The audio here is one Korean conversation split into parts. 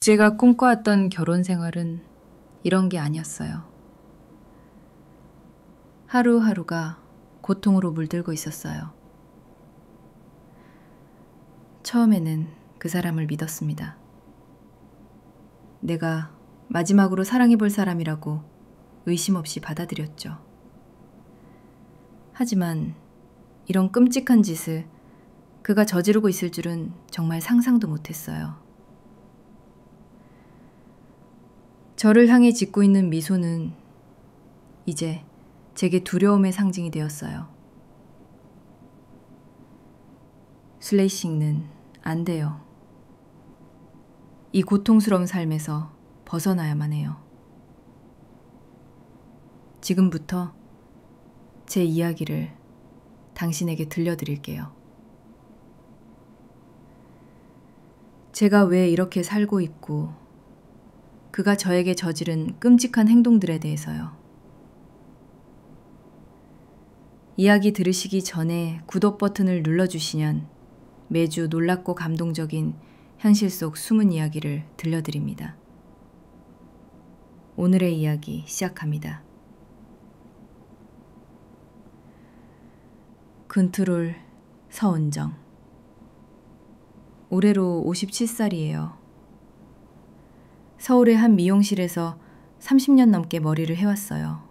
제가 꿈꿔왔던 결혼 생활은 이런 게 아니었어요. 하루하루가 고통으로 물들고 있었어요. 처음에는 그 사람을 믿었습니다. 내가 마지막으로 사랑해볼 사람이라고 의심 없이 받아들였죠. 하지만 이런 끔찍한 짓을 그가 저지르고 있을 줄은 정말 상상도 못했어요. 저를 향해 짓고 있는 미소는 이제 제게 두려움의 상징이 되었어요. 슬레이싱는 안 돼요. 이 고통스러운 삶에서 벗어나야만 해요. 지금부터 제 이야기를 당신에게 들려드릴게요. 제가 왜 이렇게 살고 있고 그가 저에게 저지른 끔찍한 행동들에 대해서요. 이야기 들으시기 전에 구독 버튼을 눌러주시면 매주 놀랍고 감동적인 현실 속 숨은 이야기를 들려드립니다. 오늘의 이야기 시작합니다. 근트롤 서은정. 올해로 57살이에요. 서울의 한 미용실에서 30년 넘게 머리를 해왔어요.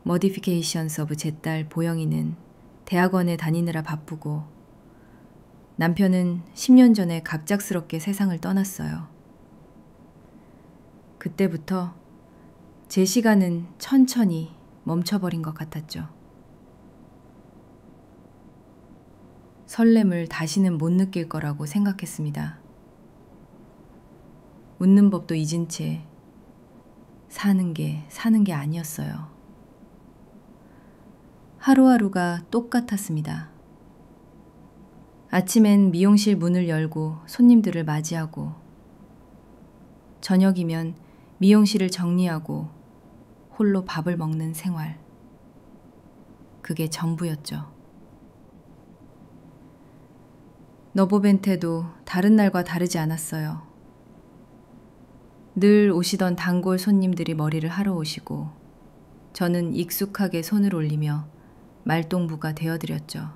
머디피케이션스 오브 제 딸 보영이는 대학원에 다니느라 바쁘고 남편은 10년 전에 갑작스럽게 세상을 떠났어요. 그때부터 제 시간은 천천히 멈춰버린 것 같았죠. 설렘을 다시는 못 느낄 거라고 생각했습니다. 웃는 법도 잊은 채 사는 게 아니었어요. 하루하루가 똑같았습니다. 아침엔 미용실 문을 열고 손님들을 맞이하고 저녁이면 미용실을 정리하고 홀로 밥을 먹는 생활. 그게 전부였죠. 너보벤테도 다른 날과 다르지 않았어요. 늘 오시던 단골 손님들이 머리를 하러 오시고 저는 익숙하게 손을 올리며 말동무가 되어드렸죠.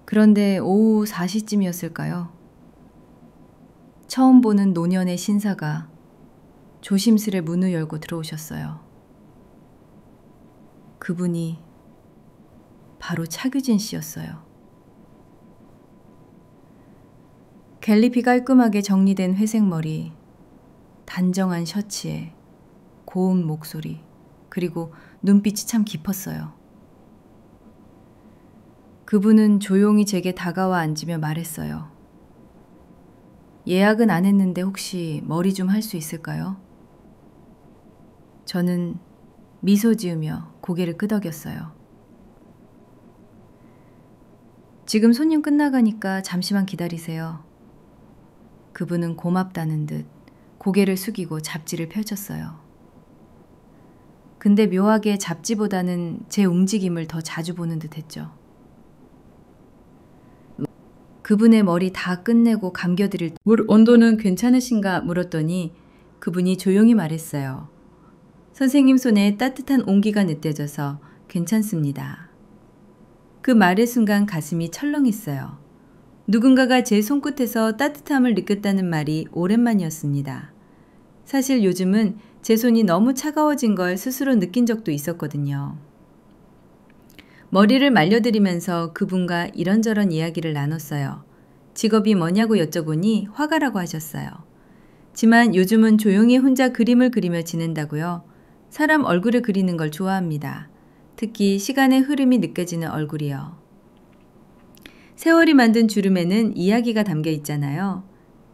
그런데 오후 4시쯤이었을까요? 처음 보는 노년의 신사가 조심스레 문을 열고 들어오셨어요. 그분이 바로 차규진 씨였어요. 갤리피 깔끔하게 정리된 회색 머리, 단정한 셔츠에 고운 목소리, 그리고 눈빛이 참 깊었어요. 그분은 조용히 제게 다가와 앉으며 말했어요. 예약은 안 했는데 혹시 머리 좀 할 수 있을까요? 저는 미소 지으며 고개를 끄덕였어요. 지금 손님 끝나가니까 잠시만 기다리세요. 그분은 고맙다는 듯 고개를 숙이고 잡지를 펼쳤어요. 근데 묘하게 잡지보다는 제 움직임을 더 자주 보는 듯 했죠. 그분의 머리 다 끝내고 감겨드릴 물 온도는 괜찮으신가 물었더니 그분이 조용히 말했어요. 선생님 손에 따뜻한 온기가 느껴져서 괜찮습니다. 그 말의 순간 가슴이 철렁했어요. 누군가가 제 손끝에서 따뜻함을 느꼈다는 말이 오랜만이었습니다. 사실 요즘은 제 손이 너무 차가워진 걸 스스로 느낀 적도 있었거든요. 머리를 말려드리면서 그분과 이런저런 이야기를 나눴어요. 직업이 뭐냐고 여쭤보니 화가라고 하셨어요. 지만 요즘은 조용히 혼자 그림을 그리며 지낸다고요. 사람 얼굴을 그리는 걸 좋아합니다. 특히 시간의 흐름이 느껴지는 얼굴이요. 세월이 만든 주름에는 이야기가 담겨 있잖아요.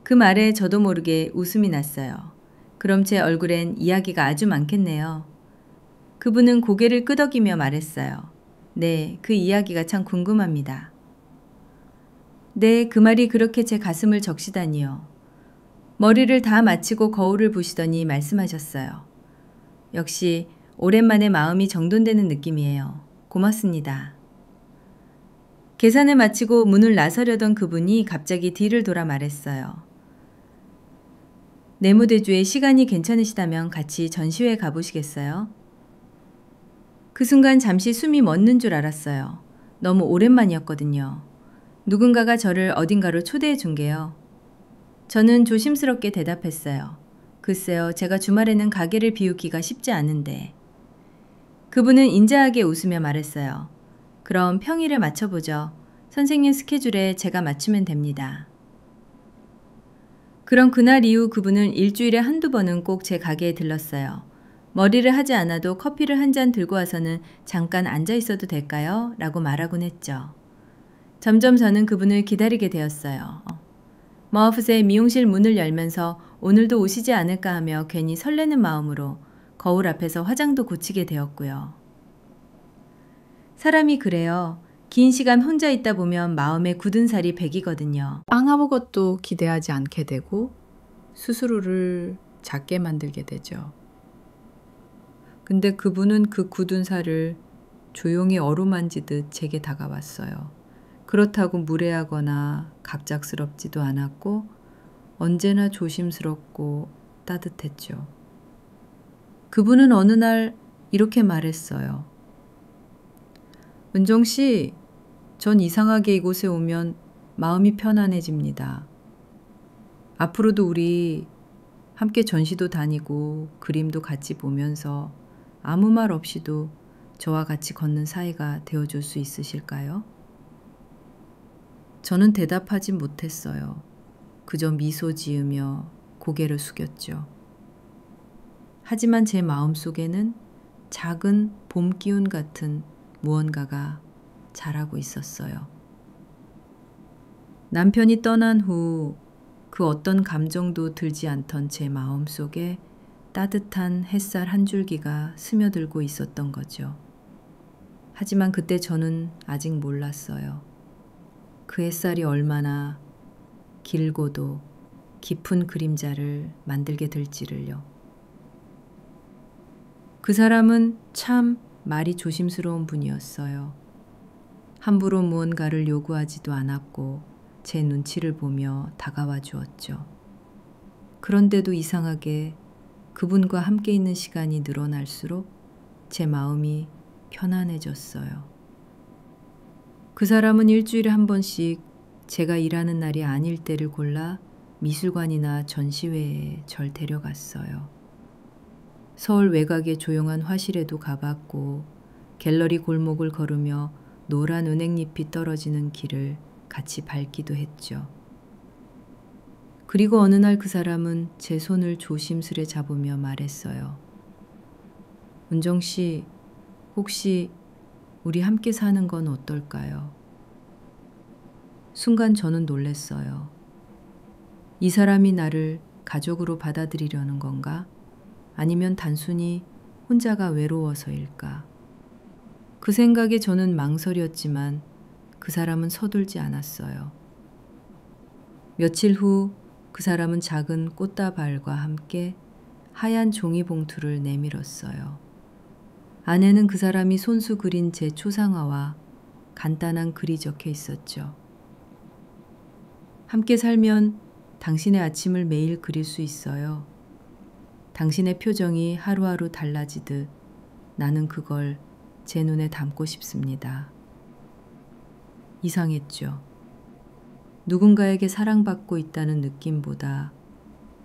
그 말에 저도 모르게 웃음이 났어요. 그럼 제 얼굴엔 이야기가 아주 많겠네요. 그분은 고개를 끄덕이며 말했어요. 네, 그 이야기가 참 궁금합니다. 네, 그 말이 그렇게 제 가슴을 적시다니요. 머리를 다 마치고 거울을 보시더니 말씀하셨어요. 역시 오랜만에 마음이 정돈되는 느낌이에요. 고맙습니다. 계산을 마치고 문을 나서려던 그분이 갑자기 뒤를 돌아 말했어요. 네모대주에 시간이 괜찮으시다면 같이 전시회에 가보시겠어요? 그 순간 잠시 숨이 멎는 줄 알았어요. 너무 오랜만이었거든요. 누군가가 저를 어딘가로 초대해 준 게요. 저는 조심스럽게 대답했어요. 글쎄요, 제가 주말에는 가게를 비우기가 쉽지 않은데. 그분은 인자하게 웃으며 말했어요. 그럼 평일에 맞춰보죠. 선생님 스케줄에 제가 맞추면 됩니다. 그럼 그날 이후 그분은 일주일에 한두 번은 꼭 제 가게에 들렀어요. 머리를 하지 않아도 커피를 한 잔 들고 와서는 잠깐 앉아 있어도 될까요? 라고 말하곤 했죠. 점점 저는 그분을 기다리게 되었어요. 머프의 미용실 문을 열면서 오늘도 오시지 않을까 하며 괜히 설레는 마음으로 거울 앞에서 화장도 고치게 되었고요. 사람이 그래요. 긴 시간 혼자 있다 보면 마음에 굳은 살이 배기거든요. 아무것도 기대하지 않게 되고 스스로를 작게 만들게 되죠. 근데 그분은 그 굳은 살을 조용히 어루만지듯 제게 다가왔어요. 그렇다고 무례하거나 갑작스럽지도 않았고 언제나 조심스럽고 따뜻했죠. 그분은 어느 날 이렇게 말했어요. 은정 씨, 전 이상하게 이곳에 오면 마음이 편안해집니다. 앞으로도 우리 함께 전시도 다니고 그림도 같이 보면서 아무 말 없이도 저와 같이 걷는 사이가 되어줄 수 있으실까요? 저는 대답하지 못했어요. 그저 미소 지으며 고개를 숙였죠. 하지만 제 마음속에는 작은 봄 기운 같은 무언가가 자라고 있었어요. 남편이 떠난 후 그 어떤 감정도 들지 않던 제 마음속에 따뜻한 햇살 한 줄기가 스며들고 있었던 거죠. 하지만 그때 저는 아직 몰랐어요. 그 햇살이 얼마나 길고도 깊은 그림자를 만들게 될지를요. 그 사람은 참 말이 조심스러운 분이었어요. 함부로 무언가를 요구하지도 않았고 제 눈치를 보며 다가와 주었죠. 그런데도 이상하게 그분과 함께 있는 시간이 늘어날수록 제 마음이 편안해졌어요. 그 사람은 일주일에 한 번씩 제가 일하는 날이 아닐 때를 골라 미술관이나 전시회에 절 데려갔어요. 서울 외곽의 조용한 화실에도 가봤고 갤러리 골목을 걸으며 노란 은행잎이 떨어지는 길을 같이 밟기도 했죠. 그리고 어느 날 그 사람은 제 손을 조심스레 잡으며 말했어요. 은정 씨, 혹시 우리 함께 사는 건 어떨까요? 순간 저는 놀랐어요. 이 사람이 나를 가족으로 받아들이려는 건가? 아니면 단순히 혼자가 외로워서일까? 그 생각에 저는 망설였지만 그 사람은 서둘지 않았어요. 며칠 후 그 사람은 작은 꽃다발과 함께 하얀 종이 봉투를 내밀었어요. 안에는 그 사람이 손수 그린 제 초상화와 간단한 글이 적혀 있었죠. 함께 살면 당신의 아침을 매일 그릴 수 있어요. 당신의 표정이 하루하루 달라지듯 나는 그걸 제 눈에 담고 싶습니다. 이상했죠. 누군가에게 사랑받고 있다는 느낌보다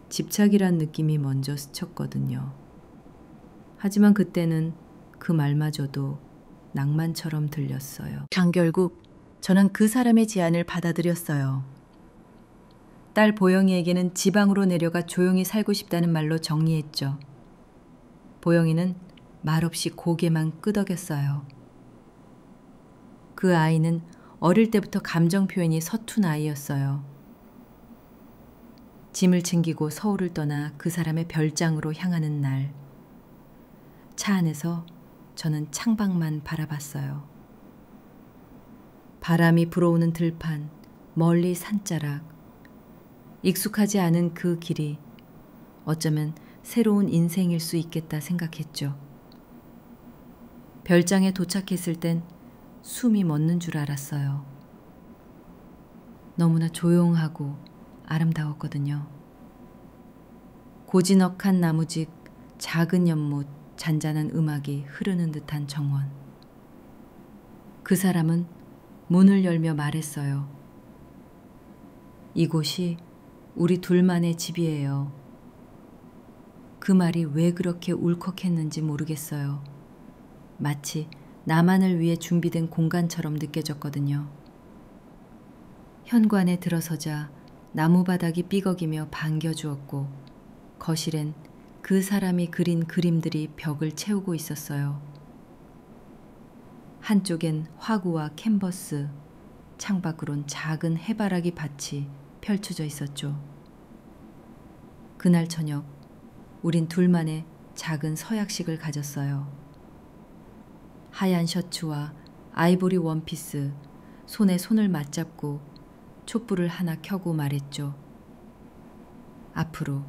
집착이란 느낌이 먼저 스쳤거든요. 하지만 그때는 그 말마저도 낭만처럼 들렸어요. 결국 저는 그 사람의 제안을 받아들였어요. 딸 보영이에게는 지방으로 내려가 조용히 살고 싶다는 말로 정리했죠. 보영이는 말없이 고개만 끄덕였어요. 그 아이는 어릴 때부터 감정 표현이 서툰 아이였어요. 짐을 챙기고 서울을 떠나 그 사람의 별장으로 향하는 날, 차 안에서 저는 창밖만 바라봤어요. 바람이 불어오는 들판, 멀리 산자락, 익숙하지 않은 그 길이 어쩌면 새로운 인생일 수 있겠다 생각했죠. 별장에 도착했을 땐 숨이 멎는 줄 알았어요. 너무나 조용하고 아름다웠거든요. 고즈넉한 나무집, 작은 연못, 잔잔한 음악이 흐르는 듯한 정원. 그 사람은 문을 열며 말했어요. 이곳이 우리 둘만의 집이에요. 그 말이 왜 그렇게 울컥했는지 모르겠어요. 마치 나만을 위해 준비된 공간처럼 느껴졌거든요. 현관에 들어서자 나무바닥이 삐걱이며 반겨주었고 거실엔 그 사람이 그린 그림들이 벽을 채우고 있었어요. 한쪽엔 화구와 캔버스, 창밖으론 작은 해바라기 밭이 펼쳐져 있었죠. 그날 저녁 우린 둘만의 작은 서약식을 가졌어요. 하얀 셔츠와 아이보리 원피스, 손에 손을 맞잡고 촛불을 하나 켜고 말했죠. 앞으로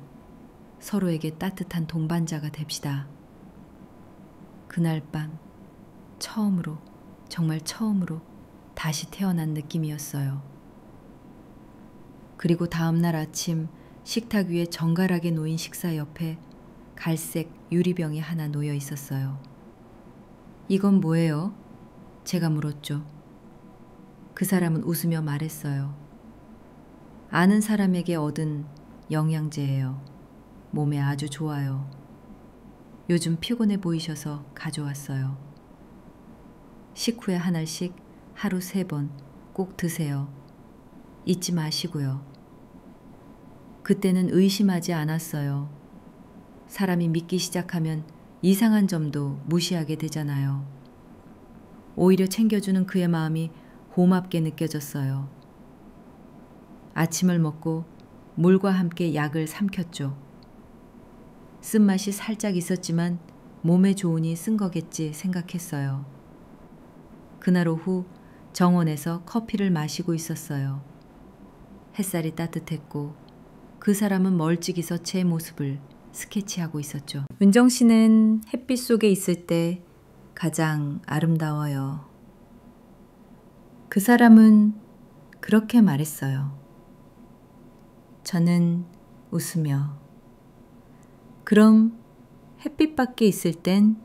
서로에게 따뜻한 동반자가 됩시다. 그날 밤 처음으로, 정말 처음으로 다시 태어난 느낌이었어요. 그리고 다음 날 아침 식탁 위에 정갈하게 놓인 식사 옆에 갈색 유리병이 하나 놓여 있었어요. 이건 뭐예요? 제가 물었죠. 그 사람은 웃으며 말했어요. 아는 사람에게 얻은 영양제예요. 몸에 아주 좋아요. 요즘 피곤해 보이셔서 가져왔어요. 식후에 한 알씩 하루 3번 꼭 드세요. 잊지 마시고요. 그때는 의심하지 않았어요. 사람이 믿기 시작하면 이상한 점도 무시하게 되잖아요. 오히려 챙겨주는 그의 마음이 고맙게 느껴졌어요. 아침을 먹고 물과 함께 약을 삼켰죠. 쓴맛이 살짝 있었지만 몸에 좋으니 쓴 거겠지 생각했어요. 그날 오후 정원에서 커피를 마시고 있었어요. 햇살이 따뜻했고 그 사람은 멀찍이 서 제 모습을 스케치하고 있었죠. 은정 씨는 햇빛 속에 있을 때 가장 아름다워요. 그 사람은 그렇게 말했어요. 저는 웃으며 그럼 햇빛 밖에 있을 땐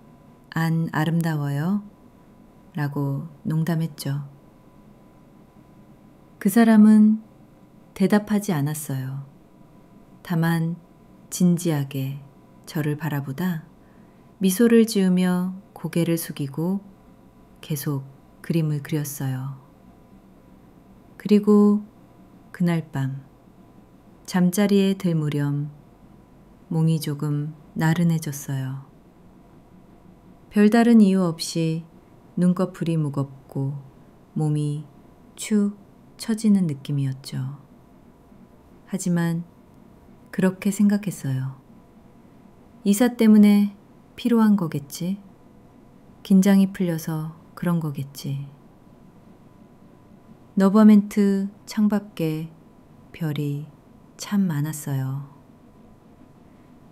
안 아름다워요? 라고 농담했죠. 그 사람은 대답하지 않았어요. 다만 진지하게 저를 바라보다 미소를 지으며 고개를 숙이고 계속 그림을 그렸어요. 그리고 그날 밤 잠자리에 들 무렵 몸이 조금 나른해졌어요. 별다른 이유 없이 눈꺼풀이 무겁고 몸이 축 처지는 느낌이었죠. 하지만 그렇게 생각했어요. 이사 때문에 피로한 거겠지. 긴장이 풀려서 그런 거겠지. 너버멘트 창밖에 별이 참 많았어요.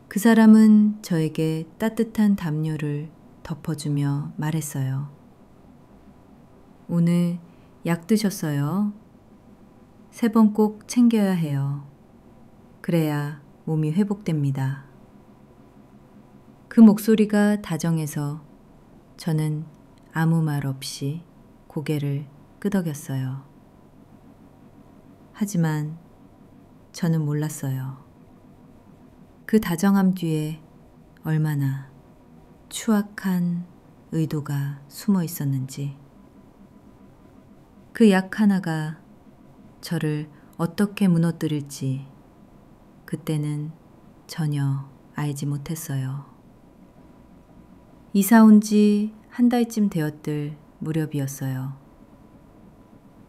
그 사람은 저에게 따뜻한 담요를 덮어주며 말했어요. 오늘 약 드셨어요? 3번 꼭 챙겨야 해요. 그래야 몸이 회복됩니다. 그 목소리가 다정해서 저는 아무 말 없이 고개를 끄덕였어요. 하지만 저는 몰랐어요. 그 다정함 뒤에 얼마나 추악한 의도가 숨어 있었는지. 그 약 하나가 저를 어떻게 무너뜨릴지 그때는 전혀 알지 못했어요. 이사 온 지 1달쯤 되었을 무렵이었어요.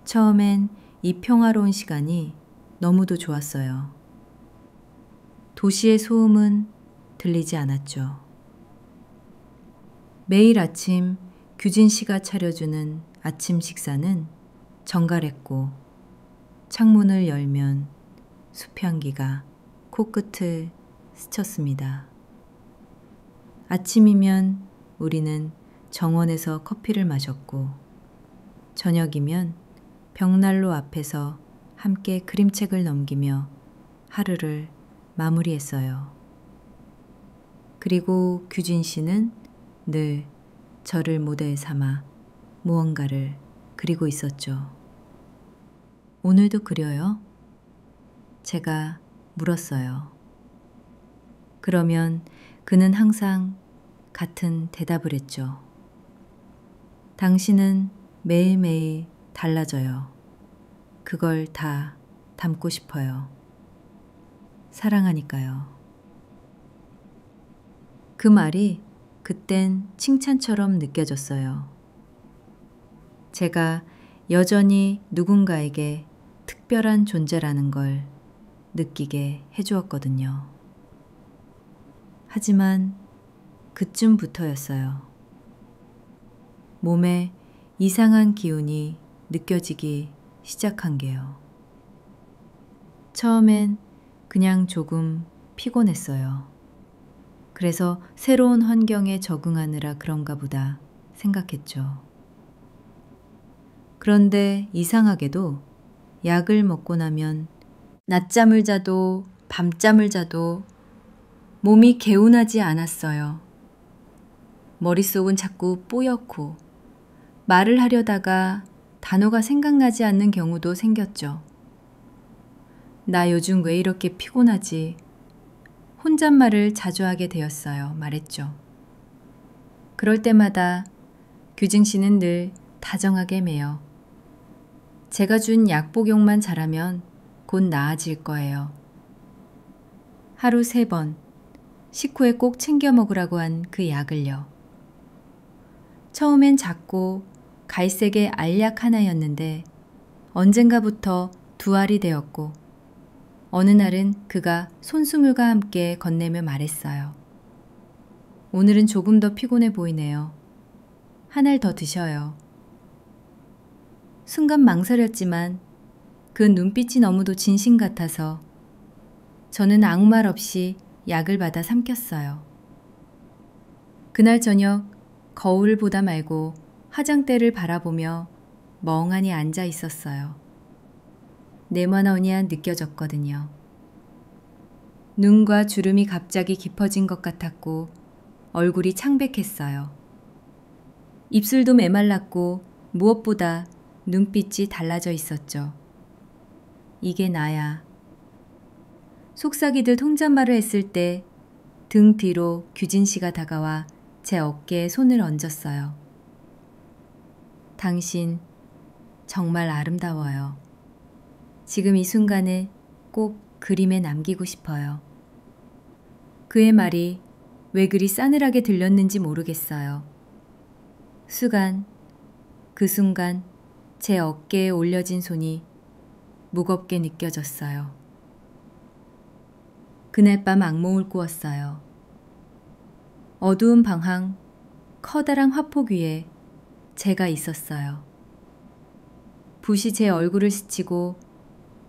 처음엔 이 평화로운 시간이 너무도 좋았어요. 도시의 소음은 들리지 않았죠. 매일 아침 규진 씨가 차려주는 아침 식사는 정갈했고 창문을 열면 숲향기가 코끝을 스쳤습니다. 아침이면 우리는 정원에서 커피를 마셨고 저녁이면 벽난로 앞에서 함께 그림책을 넘기며 하루를 마무리했어요. 그리고 규진 씨는 늘 저를 모델 삼아 무언가를 그리고 있었죠. 오늘도 그려요? 제가 물었어요. 그러면 그는 항상 같은 대답을 했죠. 당신은 매일매일 달라져요. 그걸 다 담고 싶어요. 사랑하니까요. 그 말이 그땐 칭찬처럼 느껴졌어요. 제가 여전히 누군가에게 특별한 존재라는 걸 느끼게 해주었거든요. 하지만 그쯤부터였어요. 몸에 이상한 기운이 느껴지기 시작한 게요. 처음엔 그냥 조금 피곤했어요. 그래서 새로운 환경에 적응하느라 그런가 보다 생각했죠. 그런데 이상하게도 약을 먹고 나면 낮잠을 자도 밤잠을 자도 몸이 개운하지 않았어요. 머릿속은 자꾸 뽀얗고 말을 하려다가 단어가 생각나지 않는 경우도 생겼죠. 나 요즘 왜 이렇게 피곤하지? 혼잣말을 자주 하게 되었어요. 말했죠. 그럴 때마다 규진 씨는 늘 다정하게 매어 제가 준 약 복용만 잘하면 곧 나아질 거예요. 하루 3번 식후에 꼭 챙겨 먹으라고 한 그 약을요. 처음엔 작고 갈색의 알약 하나였는데 언젠가부터 2알이 되었고 어느 날은 그가 손수물과 함께 건네며 말했어요. 오늘은 조금 더 피곤해 보이네요. 한 알 더 드셔요. 순간 망설였지만 그 눈빛이 너무도 진심 같아서 저는 아무 말 없이 약을 받아 삼켰어요. 그날 저녁 거울을 보다 말고 화장대를 바라보며 멍하니 앉아 있었어요. 내만하오냐 느껴졌거든요. 눈과 주름이 갑자기 깊어진 것 같았고 얼굴이 창백했어요. 입술도 메말랐고 무엇보다 눈빛이 달라져 있었죠. 이게 나야. 속삭이듯 혼잣말을 했을 때 등 뒤로 규진 씨가 다가와 제 어깨에 손을 얹었어요. 당신 정말 아름다워요. 지금 이 순간을 꼭 그림에 남기고 싶어요. 그의 말이 왜 그리 싸늘하게 들렸는지 모르겠어요. 그 순간 제 어깨에 올려진 손이 무겁게 느껴졌어요. 그날 밤 악몽을 꾸었어요. 어두운 방황, 커다란 화폭 위에 제가 있었어요. 붓이 제 얼굴을 스치고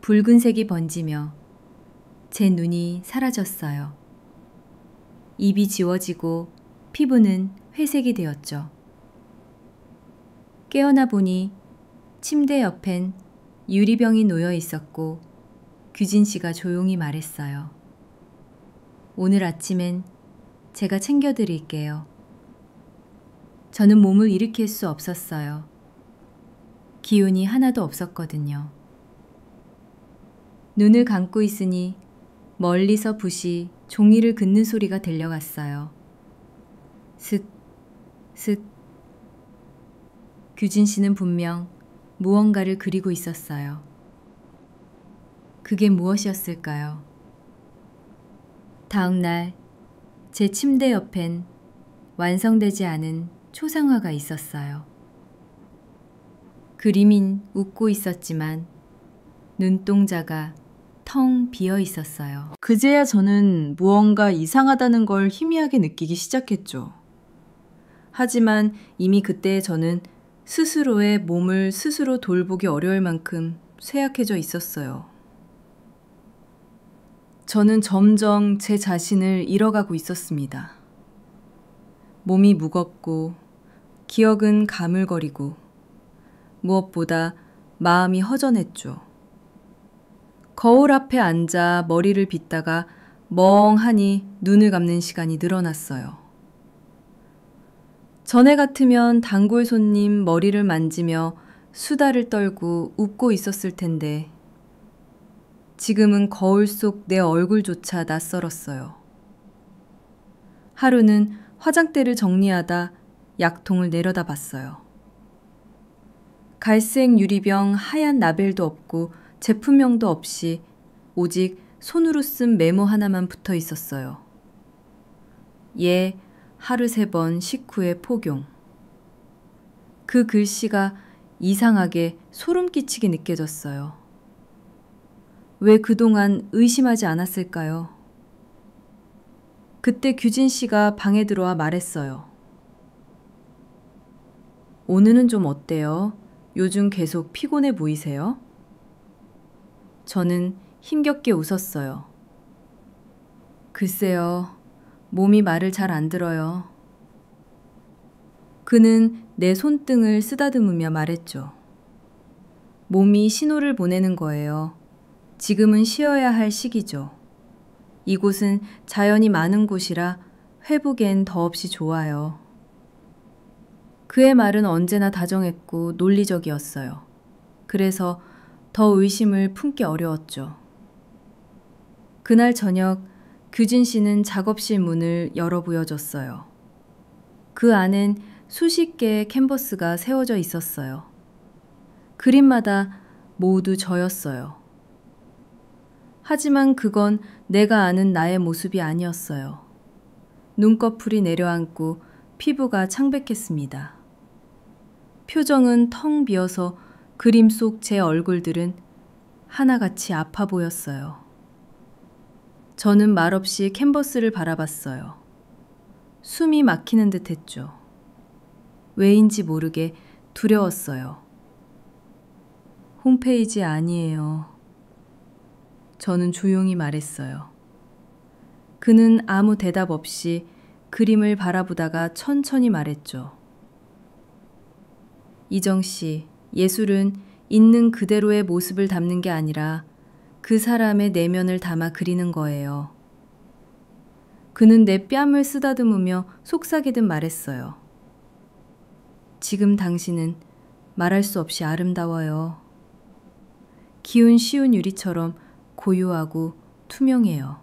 붉은색이 번지며 제 눈이 사라졌어요. 입이 지워지고 피부는 회색이 되었죠. 깨어나 보니 침대 옆엔 유리병이 놓여 있었고 규진 씨가 조용히 말했어요. 오늘 아침엔 제가 챙겨드릴게요. 저는 몸을 일으킬 수 없었어요. 기운이 하나도 없었거든요. 눈을 감고 있으니 멀리서 붓이 종이를 긋는 소리가 들려갔어요. 슥, 슥. 규진 씨는 분명 무언가를 그리고 있었어요. 그게 무엇이었을까요? 다음 날 제 침대 옆엔 완성되지 않은 초상화가 있었어요. 그림인 웃고 있었지만 눈동자가 텅 비어 있었어요. 그제야 저는 무언가 이상하다는 걸 희미하게 느끼기 시작했죠. 하지만 이미 그때 저는 스스로의 몸을 스스로 돌보기 어려울 만큼 쇠약해져 있었어요. 저는 점점 제 자신을 잃어가고 있었습니다. 몸이 무겁고 기억은 가물거리고 무엇보다 마음이 허전했죠. 거울 앞에 앉아 머리를 빗다가 멍하니 눈을 감는 시간이 늘어났어요. 전에 같으면 단골 손님 머리를 만지며 수다를 떨고 웃고 있었을 텐데 지금은 거울 속 내 얼굴조차 낯설었어요. 하루는 화장대를 정리하다 약통을 내려다 봤어요. 갈색 유리병 하얀 라벨도 없고 제품명도 없이 오직 손으로 쓴 메모 하나만 붙어 있었어요. 예, 하루 3번 식후에 폭용. 그 글씨가 이상하게 소름 끼치게 느껴졌어요. 왜 그동안 의심하지 않았을까요? 그때 규진 씨가 방에 들어와 말했어요. 오늘은 좀 어때요? 요즘 계속 피곤해 보이세요? 저는 힘겹게 웃었어요. 글쎄요, 몸이 말을 잘 안 들어요. 그는 내 손등을 쓰다듬으며 말했죠. 몸이 신호를 보내는 거예요. 지금은 쉬어야 할 시기죠. 이곳은 자연이 많은 곳이라 회복엔 더없이 좋아요. 그의 말은 언제나 다정했고 논리적이었어요. 그래서 더 의심을 품기 어려웠죠. 그날 저녁 규진 씨는 작업실 문을 열어 보여줬어요. 그 안엔 수십 개의 캔버스가 세워져 있었어요. 그림마다 모두 저였어요. 하지만 그건 내가 아는 나의 모습이 아니었어요. 눈꺼풀이 내려앉고 피부가 창백했습니다. 표정은 텅 비어서 그림 속 제 얼굴들은 하나같이 아파 보였어요. 저는 말없이 캔버스를 바라봤어요. 숨이 막히는 듯 했죠. 왜인지 모르게 두려웠어요. 홈페이지 아니에요. 저는 조용히 말했어요. 그는 아무 대답 없이 그림을 바라보다가 천천히 말했죠. 이정 씨, 예술은 있는 그대로의 모습을 담는 게 아니라 그 사람의 내면을 담아 그리는 거예요. 그는 내 뺨을 쓰다듬으며 속삭이듯 말했어요. 지금 당신은 말할 수 없이 아름다워요. 기운 쉬운 유리처럼 고요하고 투명해요.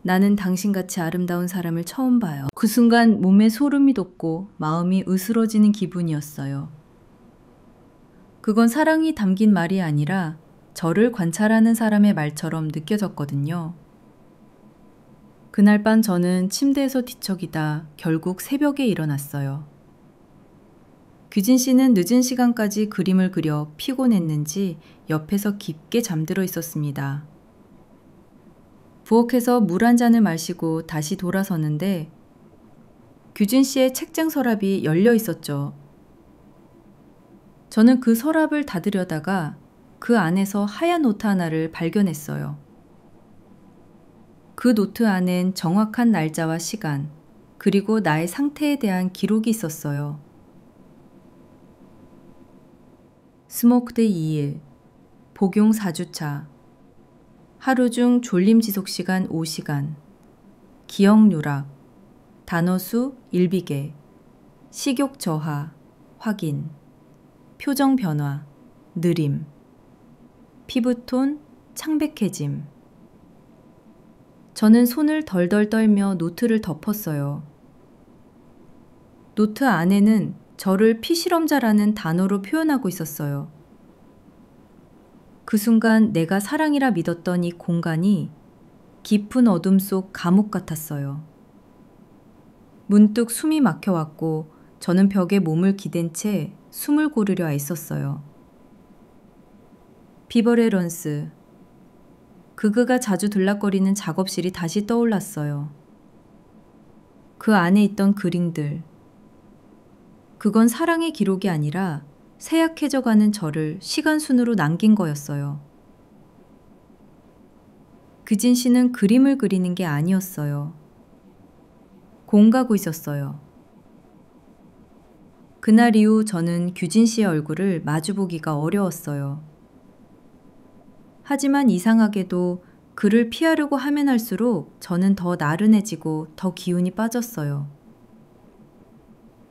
나는 당신같이 아름다운 사람을 처음 봐요. 그 순간 몸에 소름이 돋고 마음이 으스러지는 기분이었어요. 그건 사랑이 담긴 말이 아니라 저를 관찰하는 사람의 말처럼 느껴졌거든요. 그날 밤 저는 침대에서 뒤척이다 결국 새벽에 일어났어요. 규진 씨는 늦은 시간까지 그림을 그려 피곤했는지 옆에서 깊게 잠들어 있었습니다. 부엌에서 물 한 잔을 마시고 다시 돌아섰는데 규진 씨의 책장 서랍이 열려 있었죠. 저는 그 서랍을 닫으려다가 그 안에서 하얀 노트 하나를 발견했어요. 그 노트 안엔 정확한 날짜와 시간, 그리고 나의 상태에 대한 기록이 있었어요. 스모크드 2일, 복용 4주차, 하루 중 졸림 지속 시간 5시간, 기억 누락, 단어 수 1비계, 식욕 저하, 확인, 표정 변화, 느림, 피부톤 창백해짐. 저는 손을 덜덜 떨며 노트를 덮었어요. 노트 안에는 저를 피실험자라는 단어로 표현하고 있었어요. 그 순간 내가 사랑이라 믿었던 이 공간이 깊은 어둠 속 감옥 같았어요. 문득 숨이 막혀왔고 저는 벽에 몸을 기댄 채 숨을 고르려 애썼어요. 비버레 런스. 그가 자주 들락거리는 작업실이 다시 떠올랐어요. 그 안에 있던 그림들. 그건 사랑의 기록이 아니라 쇠약해져가는 저를 시간순으로 남긴 거였어요. 규진 씨는 그림을 그리는 게 아니었어요. 공가고 있었어요. 그날 이후 저는 규진 씨의 얼굴을 마주보기가 어려웠어요. 하지만 이상하게도 그를 피하려고 하면 할수록 저는 더 나른해지고 더 기운이 빠졌어요.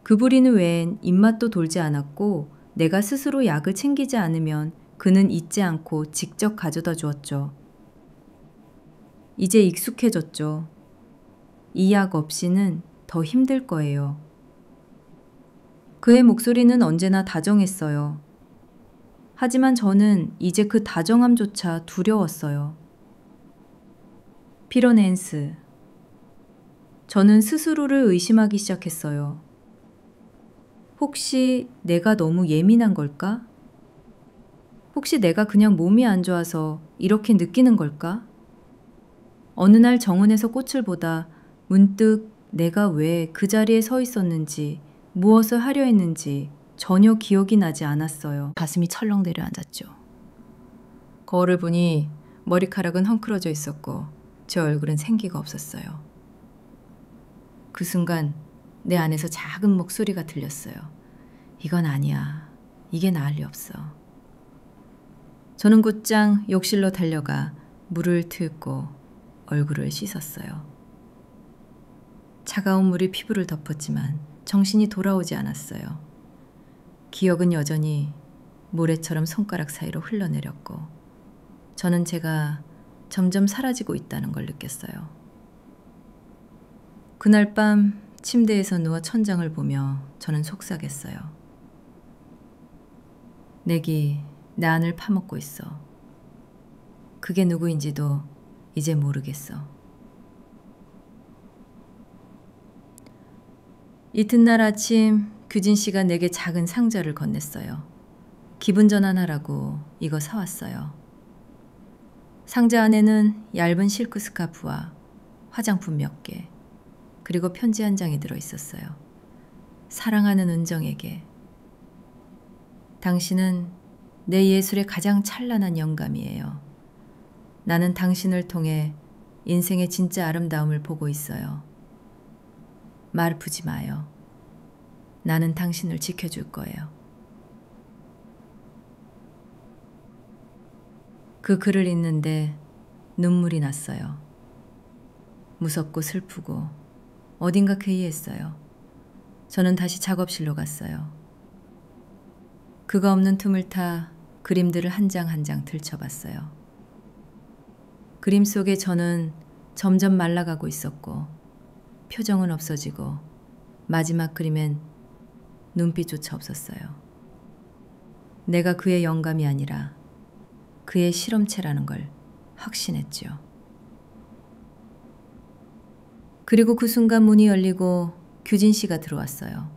그 부리는 외엔 입맛도 돌지 않았고 내가 스스로 약을 챙기지 않으면 그는 잊지 않고 직접 가져다 주었죠. 이제 익숙해졌죠. 이 약 없이는 더 힘들 거예요. 그의 목소리는 언제나 다정했어요. 하지만 저는 이제 그 다정함조차 두려웠어요. 피로낸스. 저는 스스로를 의심하기 시작했어요. 혹시 내가 너무 예민한 걸까? 혹시 내가 그냥 몸이 안 좋아서 이렇게 느끼는 걸까? 어느 날 정원에서 꽃을 보다 문득 내가 왜 그 자리에 서 있었는지, 무엇을 하려 했는지 전혀 기억이 나지 않았어요. 가슴이 철렁 내려앉았죠. 거울을 보니 머리카락은 헝클어져 있었고 제 얼굴은 생기가 없었어요. 그 순간 내 안에서 작은 목소리가 들렸어요. 이건 아니야. 이게 나을 리 없어. 저는 곧장 욕실로 달려가 물을 틀고 얼굴을 씻었어요. 차가운 물이 피부를 덮었지만 정신이 돌아오지 않았어요. 기억은 여전히 모래처럼 손가락 사이로 흘러내렸고 저는 제가 점점 사라지고 있다는 걸 느꼈어요. 그날 밤 침대에서 누워 천장을 보며 저는 속삭였어요. 내기 내 안을 파먹고 있어. 그게 누구인지도 이제 모르겠어. 이튿날 아침 규진 씨가 내게 작은 상자를 건넸어요. 기분 전환하라고 이거 사왔어요. 상자 안에는 얇은 실크 스카프와 화장품 몇 개, 그리고 편지 한 장이 들어있었어요. 사랑하는 은정에게. 당신은 내 예술의 가장 찬란한 영감이에요. 나는 당신을 통해 인생의 진짜 아름다움을 보고 있어요. 말 푸지 마요. 나는 당신을 지켜줄 거예요. 그 글을 읽는데 눈물이 났어요. 무섭고 슬프고 어딘가 괴이했어요. 저는 다시 작업실로 갔어요. 그가 없는 틈을 타 그림들을 한 장 한 장 들춰봤어요. 그림 속에 저는 점점 말라가고 있었고 표정은 없어지고 마지막 그림엔 눈빛조차 없었어요. 내가 그의 영감이 아니라 그의 실험체라는 걸 확신했죠. 그리고 그 순간 문이 열리고 규진 씨가 들어왔어요.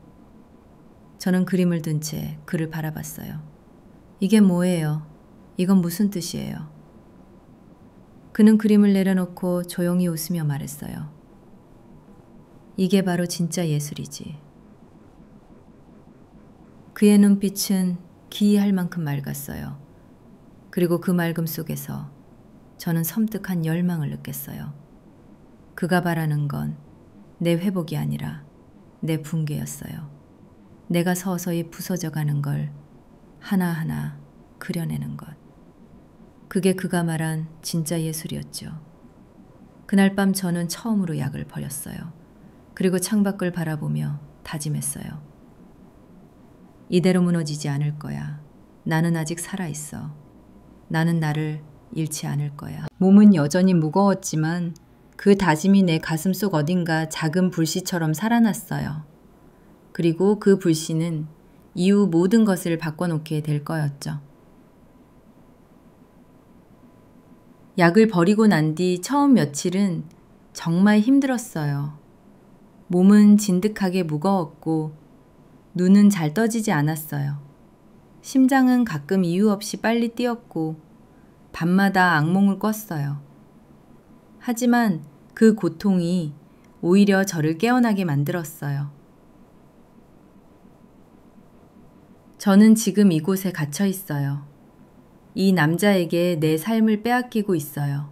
저는 그림을 든 채 그를 바라봤어요. 이게 뭐예요? 이건 무슨 뜻이에요? 그는 그림을 내려놓고 조용히 웃으며 말했어요. 이게 바로 진짜 예술이지. 그의 눈빛은 기이할 만큼 맑았어요. 그리고 그 맑음 속에서 저는 섬뜩한 열망을 느꼈어요. 그가 바라는 건 내 회복이 아니라 내 붕괴였어요. 내가 서서히 부서져가는 걸 하나하나 그려내는 것. 그게 그가 말한 진짜 예술이었죠. 그날 밤 저는 처음으로 약을 버렸어요. 그리고 창밖을 바라보며 다짐했어요. 이대로 무너지지 않을 거야. 나는 아직 살아있어. 나는 나를 잃지 않을 거야. 몸은 여전히 무거웠지만 그 다짐이 내 가슴속 어딘가 작은 불씨처럼 살아났어요. 그리고 그 불씨는 이후 모든 것을 바꿔놓게 될 거였죠. 약을 버리고 난 뒤 처음 며칠은 정말 힘들었어요. 몸은 진득하게 무거웠고 눈은 잘 떠지지 않았어요. 심장은 가끔 이유 없이 빨리 뛰었고 밤마다 악몽을 꿨어요. 하지만 그 고통이 오히려 저를 깨어나게 만들었어요. 저는 지금 이곳에 갇혀 있어요. 이 남자에게 내 삶을 빼앗기고 있어요.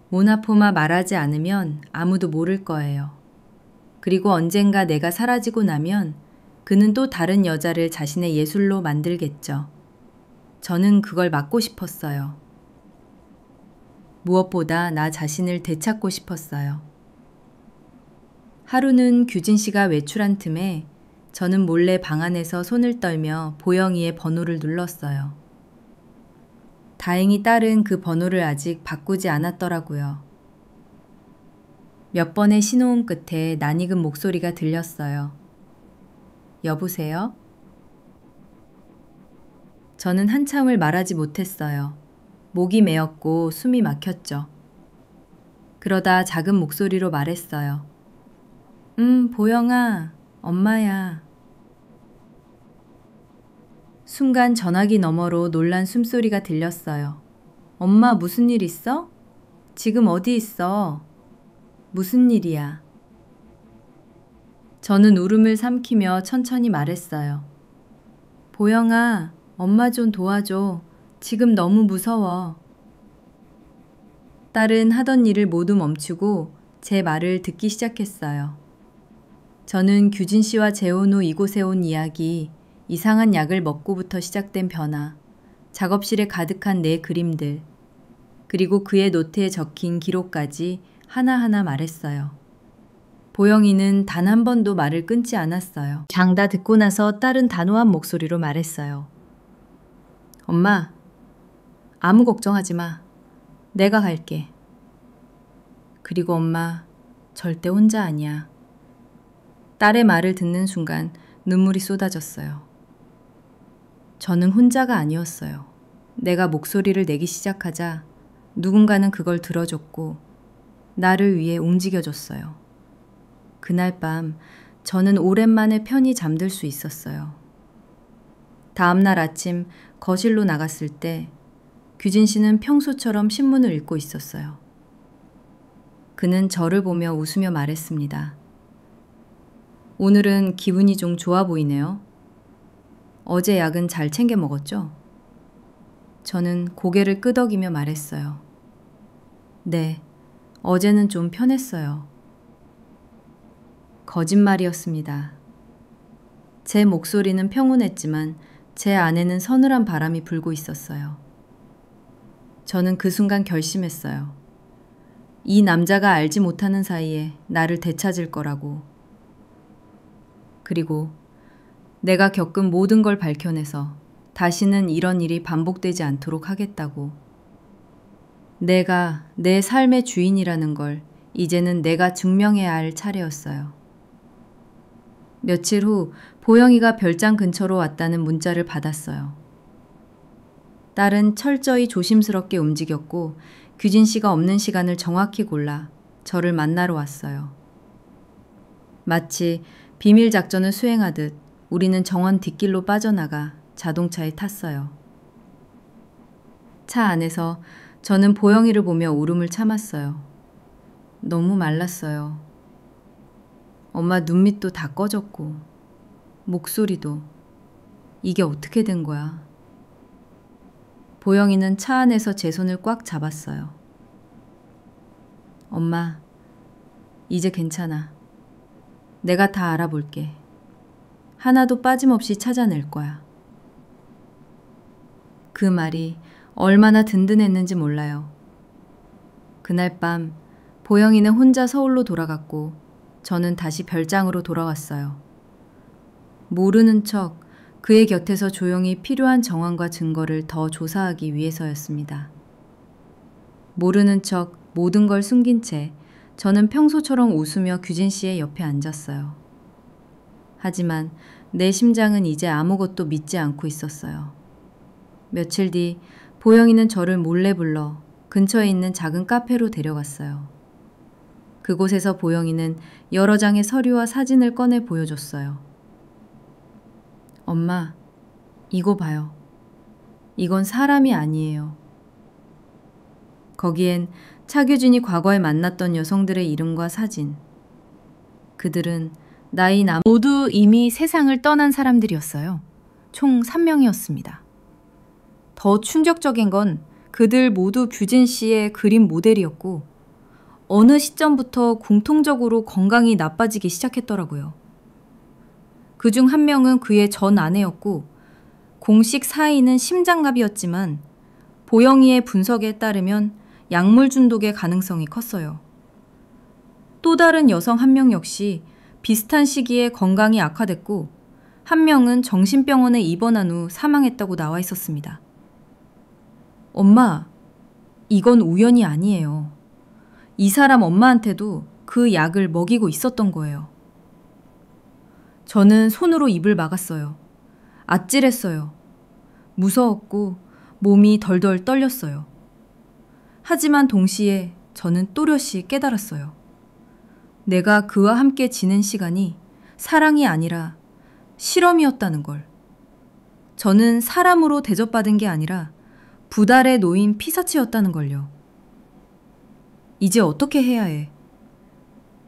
모나포마 말하지 않으면 아무도 모를 거예요. 그리고 언젠가 내가 사라지고 나면 그는 또 다른 여자를 자신의 예술로 만들겠죠. 저는 그걸 막고 싶었어요. 무엇보다 나 자신을 되찾고 싶었어요. 하루는 규진 씨가 외출한 틈에 저는 몰래 방 안에서 손을 떨며 보영이의 번호를 눌렀어요. 다행히 딸은 그 번호를 아직 바꾸지 않았더라고요. 몇 번의 신호음 끝에 낯익은 목소리가 들렸어요. 여보세요? 저는 한참을 말하지 못했어요. 목이 메었고 숨이 막혔죠. 그러다 작은 목소리로 말했어요. 보영아, 엄마야. 순간 전화기 너머로 놀란 숨소리가 들렸어요. 엄마, 무슨 일 있어? 지금 어디 있어? 무슨 일이야? 저는 울음을 삼키며 천천히 말했어요. 보영아, 엄마 좀 도와줘. 지금 너무 무서워. 딸은 하던 일을 모두 멈추고 제 말을 듣기 시작했어요. 저는 규진 씨와 재혼 후 이곳에 온 이야기, 이상한 약을 먹고부터 시작된 변화, 작업실에 가득한 내 그림들, 그리고 그의 노트에 적힌 기록까지 하나하나 말했어요. 보영이는 단 한 번도 말을 끊지 않았어요. 장 다 듣고 나서 딸은 단호한 목소리로 말했어요. 엄마, 아무 걱정하지 마. 내가 갈게. 그리고 엄마, 절대 혼자 아니야. 딸의 말을 듣는 순간 눈물이 쏟아졌어요. 저는 혼자가 아니었어요. 내가 목소리를 내기 시작하자 누군가는 그걸 들어줬고 나를 위해 움직여줬어요. 그날 밤 저는 오랜만에 편히 잠들 수 있었어요. 다음날 아침 거실로 나갔을 때 규진 씨는 평소처럼 신문을 읽고 있었어요. 그는 저를 보며 웃으며 말했습니다. 오늘은 기분이 좀 좋아 보이네요. 어제 약은 잘 챙겨 먹었죠? 저는 고개를 끄덕이며 말했어요. 네, 어제는 좀 편했어요. 거짓말이었습니다. 제 목소리는 평온했지만 제 안에는 서늘한 바람이 불고 있었어요. 저는 그 순간 결심했어요. 이 남자가 알지 못하는 사이에 나를 되찾을 거라고. 그리고 내가 겪은 모든 걸 밝혀내서 다시는 이런 일이 반복되지 않도록 하겠다고. 내가 내 삶의 주인이라는 걸 이제는 내가 증명해야 할 차례였어요. 며칠 후 보영이가 별장 근처로 왔다는 문자를 받았어요. 딸은 철저히 조심스럽게 움직였고 규진 씨가 없는 시간을 정확히 골라 저를 만나러 왔어요. 마치 비밀 작전을 수행하듯 우리는 정원 뒷길로 빠져나가 자동차에 탔어요. 차 안에서 저는 보영이를 보며 울음을 참았어요. 너무 말랐어요. 엄마 눈밑도 다 꺼졌고 목소리도. 이게 어떻게 된 거야? 보영이는 차 안에서 제 손을 꽉 잡았어요. 엄마, 이제 괜찮아. 내가 다 알아볼게. 하나도 빠짐없이 찾아낼 거야. 그 말이 얼마나 든든했는지 몰라요. 그날 밤 보영이는 혼자 서울로 돌아갔고 저는 다시 별장으로 돌아왔어요. 모르는 척 그의 곁에서 조용히 필요한 정황과 증거를 더 조사하기 위해서였습니다. 모르는 척 모든 걸 숨긴 채 저는 평소처럼 웃으며 규진 씨의 옆에 앉았어요. 하지만 내 심장은 이제 아무것도 믿지 않고 있었어요. 며칠 뒤 보영이는 저를 몰래 불러 근처에 있는 작은 카페로 데려갔어요. 그곳에서 보영이는 여러 장의 서류와 사진을 꺼내 보여줬어요. 엄마, 이거 봐요. 이건 사람이 아니에요. 거기엔 차규진이 과거에 만났던 여성들의 이름과 사진. 그들은 나이 모두 이미 세상을 떠난 사람들이었어요. 총 3명이었습니다. 더 충격적인 건 그들 모두 규진 씨의 그림 모델이었고 어느 시점부터 공통적으로 건강이 나빠지기 시작했더라고요. 그중 한 명은 그의 전 아내였고 공식 사인은 심장갑이었지만 보영이의 분석에 따르면 약물 중독의 가능성이 컸어요. 또 다른 여성 한 명 역시 비슷한 시기에 건강이 악화됐고 한 명은 정신병원에 입원한 후 사망했다고 나와 있었습니다. 엄마, 이건 우연이 아니에요. 이 사람 엄마한테도 그 약을 먹이고 있었던 거예요. 저는 손으로 입을 막았어요. 아찔했어요. 무서웠고 몸이 덜덜 떨렸어요. 하지만 동시에 저는 또렷이 깨달았어요. 내가 그와 함께 지낸 시간이 사랑이 아니라 실험이었다는 걸. 저는 사람으로 대접받은 게 아니라 부달에 놓인 피사체였다는 걸요. 이제 어떻게 해야 해?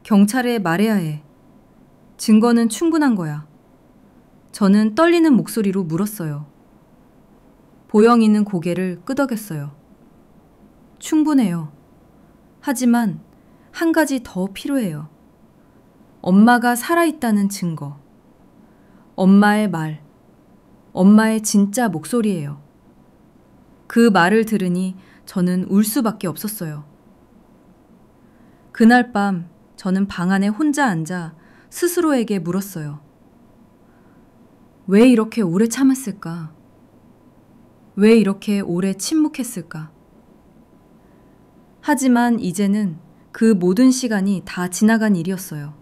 경찰에 말해야 해. 증거는 충분한 거야. 저는 떨리는 목소리로 물었어요. 보영이는 고개를 끄덕였어요. 충분해요. 하지만 한 가지 더 필요해요. 엄마가 살아있다는 증거. 엄마의 말. 엄마의 진짜 목소리예요. 그 말을 들으니 저는 울 수밖에 없었어요. 그날 밤 저는 방 안에 혼자 앉아 스스로에게 물었어요. 왜 이렇게 오래 참았을까? 왜 이렇게 오래 침묵했을까? 하지만 이제는 그 모든 시간이 다 지나간 일이었어요.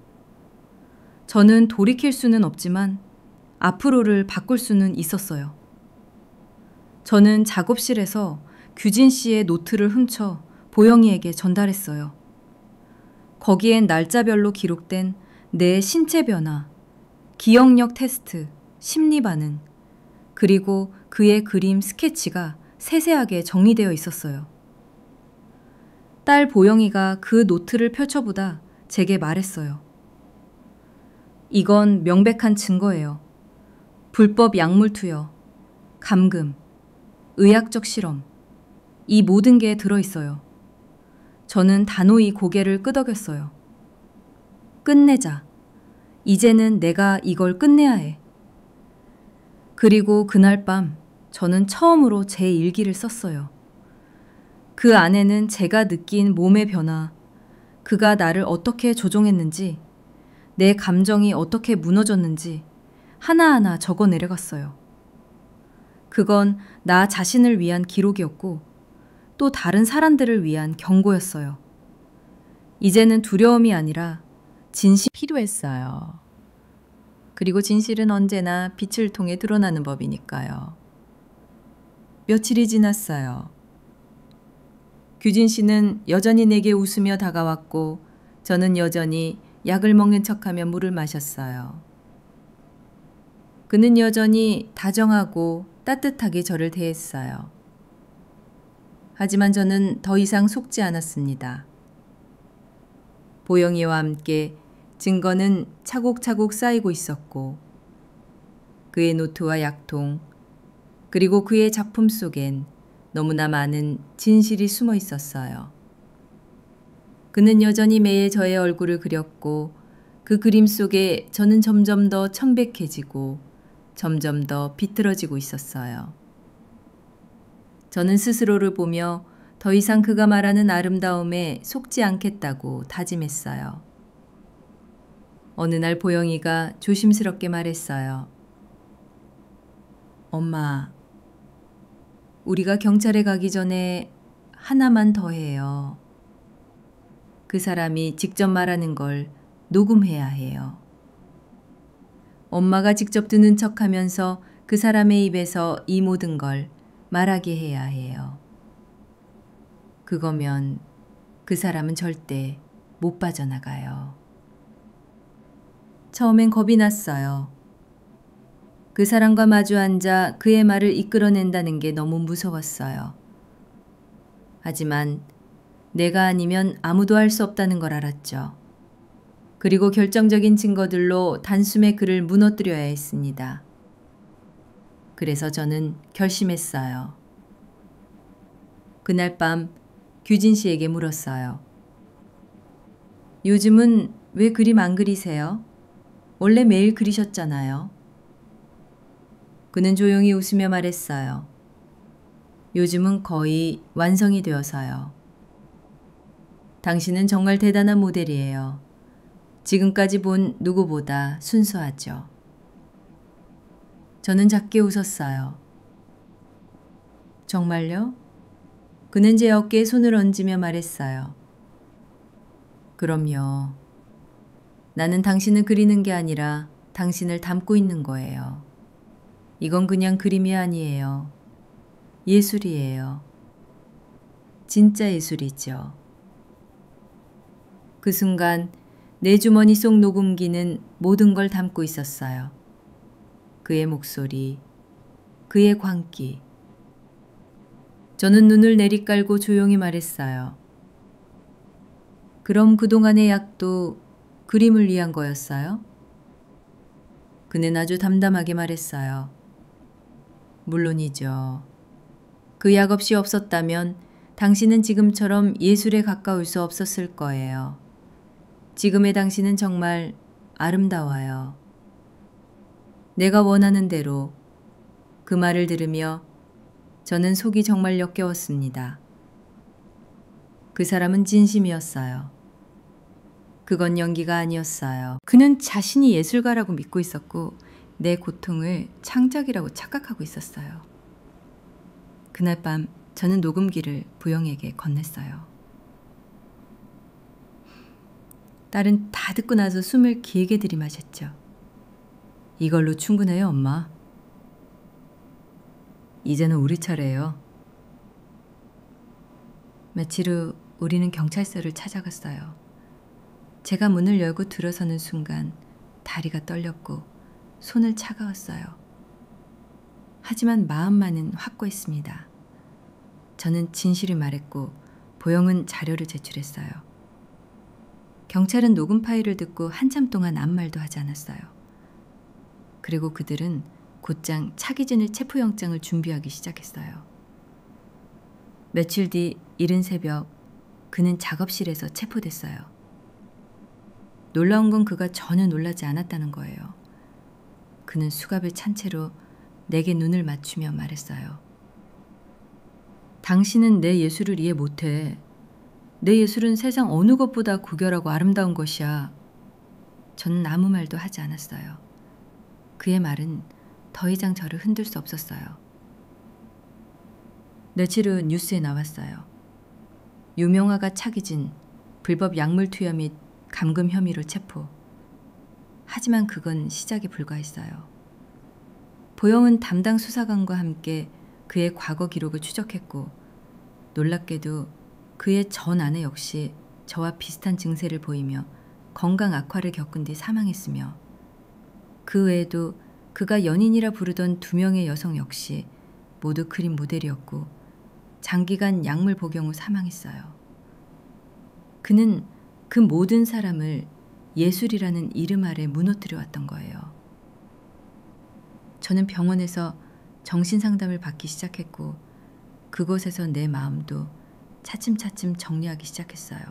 저는 돌이킬 수는 없지만 앞으로를 바꿀 수는 있었어요. 저는 작업실에서 규진 씨의 노트를 훔쳐 보영이에게 전달했어요. 거기엔 날짜별로 기록된 내 신체 변화, 기억력 테스트, 심리 반응, 그리고 그의 그림 스케치가 세세하게 정리되어 있었어요. 딸 보영이가 그 노트를 펼쳐보다 제게 말했어요. 이건 명백한 증거예요. 불법 약물 투여, 감금, 의학적 실험, 이 모든 게 들어있어요. 저는 단호히 고개를 끄덕였어요. 끝내자. 이제는 내가 이걸 끝내야 해. 그리고 그날 밤 저는 처음으로 제 일기를 썼어요. 그 안에는 제가 느낀 몸의 변화, 그가 나를 어떻게 조종했는지, 내 감정이 어떻게 무너졌는지 하나하나 적어 내려갔어요. 그건 나 자신을 위한 기록이었고 또 다른 사람들을 위한 경고였어요. 이제는 두려움이 아니라 진실이 필요했어요. 그리고 진실은 언제나 빛을 통해 드러나는 법이니까요. 며칠이 지났어요. 규진 씨는 여전히 내게 웃으며 다가왔고 저는 여전히 약을 먹는 척하며 물을 마셨어요. 그는 여전히 다정하고 따뜻하게 저를 대했어요. 하지만 저는 더 이상 속지 않았습니다. 보영이와 함께 증거는 차곡차곡 쌓이고 있었고 그의 노트와 약통 그리고 그의 작품 속엔 너무나 많은 진실이 숨어 있었어요. 그는 여전히 매일 저의 얼굴을 그렸고 그 그림 속에 저는 점점 더 청백해지고 점점 더 비틀어지고 있었어요. 저는 스스로를 보며 더 이상 그가 말하는 아름다움에 속지 않겠다고 다짐했어요. 어느 날 보영이가 조심스럽게 말했어요. 엄마, 우리가 경찰에 가기 전에 하나만 더 해요. 그 사람이 직접 말하는 걸 녹음해야 해요. 엄마가 직접 듣는 척하면서 그 사람의 입에서 이 모든 걸 말하게 해야 해요. 그거면 그 사람은 절대 못 빠져나가요. 처음엔 겁이 났어요. 그 사람과 마주 앉아 그의 말을 이끌어낸다는 게 너무 무서웠어요. 하지만 내가 아니면 아무도 할 수 없다는 걸 알았죠. 그리고 결정적인 증거들로 단숨에 그를 무너뜨려야 했습니다. 그래서 저는 결심했어요. 그날 밤 규진 씨에게 물었어요. 요즘은 왜 그림 안 그리세요? 원래 매일 그리셨잖아요. 그는 조용히 웃으며 말했어요. 요즘은 거의 완성이 되어서요. 당신은 정말 대단한 모델이에요. 지금까지 본 누구보다 순수하죠. 저는 작게 웃었어요. 정말요? 그는 제 어깨에 손을 얹으며 말했어요. 그럼요. 나는 당신을 그리는 게 아니라 당신을 담고 있는 거예요. 이건 그냥 그림이 아니에요. 예술이에요. 진짜 예술이죠. 그 순간 내 주머니 속 녹음기는 모든 걸 담고 있었어요. 그의 목소리, 그의 광기. 저는 눈을 내리깔고 조용히 말했어요. 그럼 그동안의 약도 그림을 위한 거였어요? 그는 아주 담담하게 말했어요. 물론이죠. 그 약 없이 없었다면 당신은 지금처럼 예술에 가까울 수 없었을 거예요. 지금의 당신은 정말 아름다워요. 내가 원하는 대로. 그 말을 들으며 저는 속이 정말 역겨웠습니다. 그 사람은 진심이었어요. 그건 연기가 아니었어요. 그는 자신이 예술가라고 믿고 있었고 내 고통을 창작이라고 착각하고 있었어요. 그날 밤 저는 녹음기를 부영에게 건넸어요. 딸은 다 듣고 나서 숨을 길게 들이마셨죠. 이걸로 충분해요, 엄마. 이제는 우리 차례예요. 며칠 후 우리는 경찰서를 찾아갔어요. 제가 문을 열고 들어서는 순간 다리가 떨렸고 손을 차가웠어요. 하지만 마음만은 확고했습니다. 저는 진실을 말했고 보영은 자료를 제출했어요. 경찰은 녹음 파일을 듣고 한참 동안 아무 말도 하지 않았어요. 그리고 그들은 곧장 차기진을 체포영장을 준비하기 시작했어요. 며칠 뒤 이른 새벽 그는 작업실에서 체포됐어요. 놀라운 건 그가 전혀 놀라지 않았다는 거예요. 그는 수갑을 찬 채로 내게 눈을 맞추며 말했어요. 당신은 내 예술을 이해 못해. 내 예술은 세상 어느 것보다 구결하고 아름다운 것이야. 저는 아무 말도 하지 않았어요. 그의 말은 더 이상 저를 흔들 수 없었어요. 며칠 후 뉴스에 나왔어요. 유명화가 차기진, 불법 약물 투여 및 감금 혐의로 체포. 하지만 그건 시작에 불과했어요. 보영은 담당 수사관과 함께 그의 과거 기록을 추적했고 놀랍게도 그의 전 아내 역시 저와 비슷한 증세를 보이며 건강 악화를 겪은 뒤 사망했으며 그 외에도 그가 연인이라 부르던 2명의 여성 역시 모두 그림 모델이었고 장기간 약물 복용 후 사망했어요. 그는 그 모든 사람을 예술이라는 이름 아래 무너뜨려 왔던 거예요. 저는 병원에서 정신상담을 받기 시작했고 그곳에서 내 마음도 차츰차츰 정리하기 시작했어요.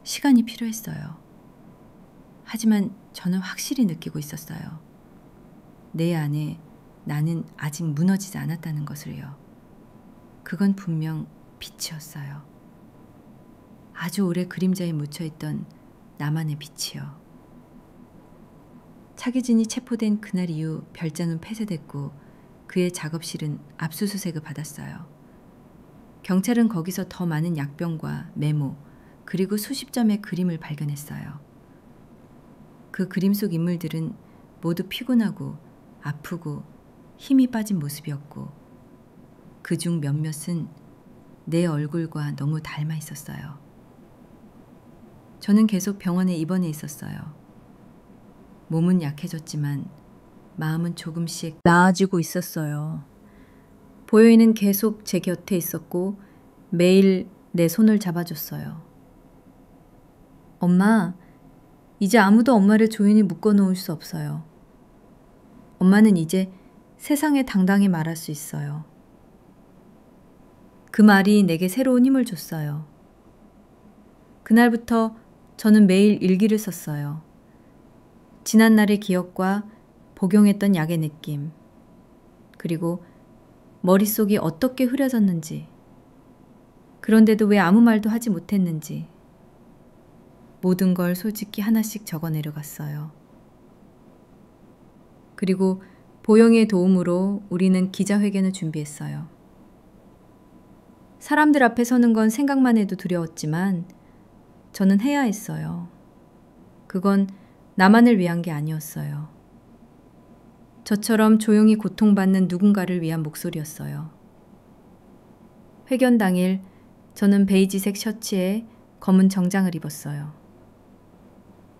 시간이 필요했어요. 하지만 저는 확실히 느끼고 있었어요. 내 안에 나는 아직 무너지지 않았다는 것을요. 그건 분명 빛이었어요. 아주 오래 그림자에 묻혀있던 나만의 빛이요. 차기진이 체포된 그날 이후 별장은 폐쇄됐고 그의 작업실은 압수수색을 받았어요. 경찰은 거기서 더 많은 약병과 메모 그리고 수십 점의 그림을 발견했어요. 그 그림 속 인물들은 모두 피곤하고 아프고 힘이 빠진 모습이었고 그중 몇몇은 내 얼굴과 너무 닮아 있었어요. 저는 계속 병원에 입원해 있었어요. 몸은 약해졌지만 마음은 조금씩 나아지고 있었어요. 보여이는 계속 제 곁에 있었고 매일 내 손을 잡아줬어요. 엄마, 이제 아무도 엄마를 조용히 묶어놓을 수 없어요. 엄마는 이제 세상에 당당히 말할 수 있어요. 그 말이 내게 새로운 힘을 줬어요. 그날부터 저는 매일 일기를 썼어요. 지난날의 기억과 복용했던 약의 느낌, 그리고 머릿속이 어떻게 흐려졌는지, 그런데도 왜 아무 말도 하지 못했는지 모든 걸 솔직히 하나씩 적어 내려갔어요. 그리고 보영이의 도움으로 우리는 기자회견을 준비했어요. 사람들 앞에 서는 건 생각만 해도 두려웠지만 저는 해야 했어요. 그건 나만을 위한 게 아니었어요. 저처럼 조용히 고통받는 누군가를 위한 목소리였어요. 회견 당일 저는 베이지색 셔츠에 검은 정장을 입었어요.